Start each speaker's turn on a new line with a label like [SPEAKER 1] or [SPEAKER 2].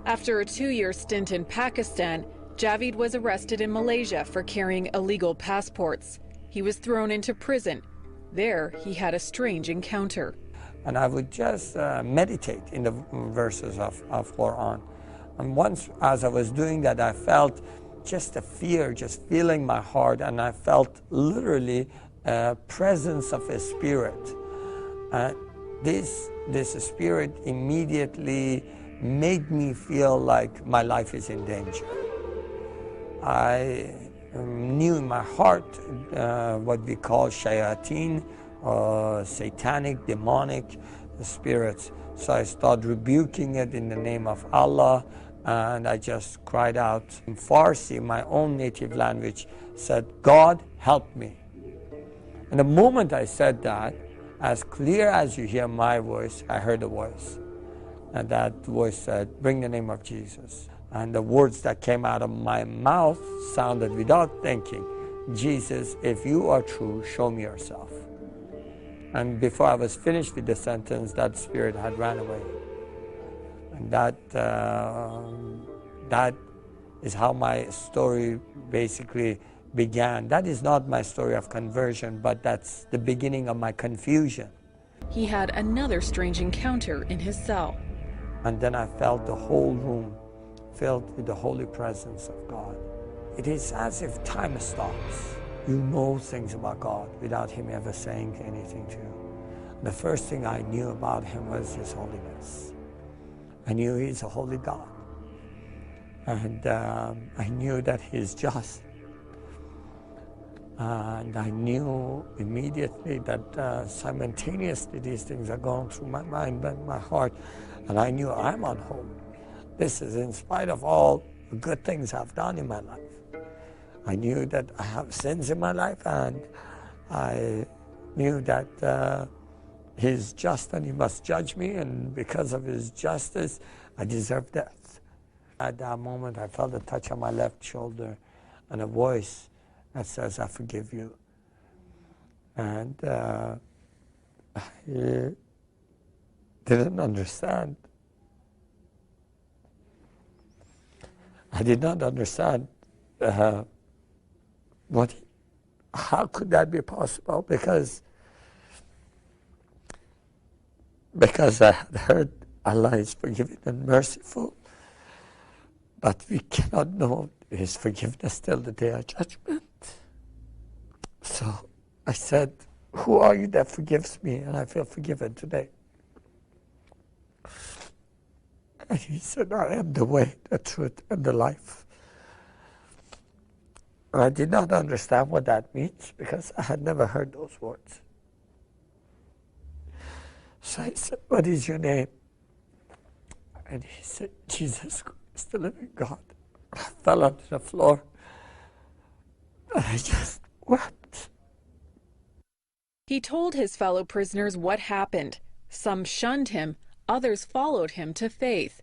[SPEAKER 1] After a 2-year stint in Pakistan, Javid was arrested in Malaysia for carrying illegal passports. He was thrown into prison. There, he had a strange encounter.
[SPEAKER 2] And I would just meditate in the verses of Quran. And once, as I was doing that, I felt just a fear, just filling my heart, and I felt literally a presence of a spirit. This spirit immediately made me feel like my life is in danger. I knew in my heart what we call shayateen, satanic, demonic spirits. So I started rebuking it in the name of Allah, and I just cried out in Farsi, my own native language, said, God, help me. And the moment I said that, as clear as you hear my voice, I heard a voice. And that voice said, bring the name of Jesus. And the words that came out of my mouth sounded without thinking, Jesus, if you are true, show me yourself. And before I was finished with the sentence, that spirit had ran away. And that is how my story basically began. That is not my story of conversion, but that's the beginning of my confusion.
[SPEAKER 1] He had another strange encounter in his cell.
[SPEAKER 2] And then I felt the whole room filled with the holy presence of God. It is as if time stops. You know things about God without Him ever saying anything to you. The first thing I knew about Him was His holiness. I knew He's a holy God. And I knew that He is just. And I knew immediately that simultaneously these things are going through my mind and my heart. And I knew I'm unholy. This is in spite of all the good things I've done in my life. I knew that I have sins in my life, and I knew that He's just and He must judge me, and because of His justice, I deserve death. At that moment, I felt a touch on my left shoulder and a voice that says, I forgive you. And I didn't understand. I did not understand how could that be possible, because I had heard Allah is forgiving and merciful, but we cannot know His forgiveness till the day of judgment. So I said, who are you that forgives me? And I feel forgiven today. And He said, I am the way, the truth, and the life. And I did not understand what that means, because I had never heard those words. So I said, what is your name? And he said, Jesus Christ, the living God. I fell onto the floor, and I just wept.
[SPEAKER 1] He told his fellow prisoners what happened. Some shunned him, others followed him to faith.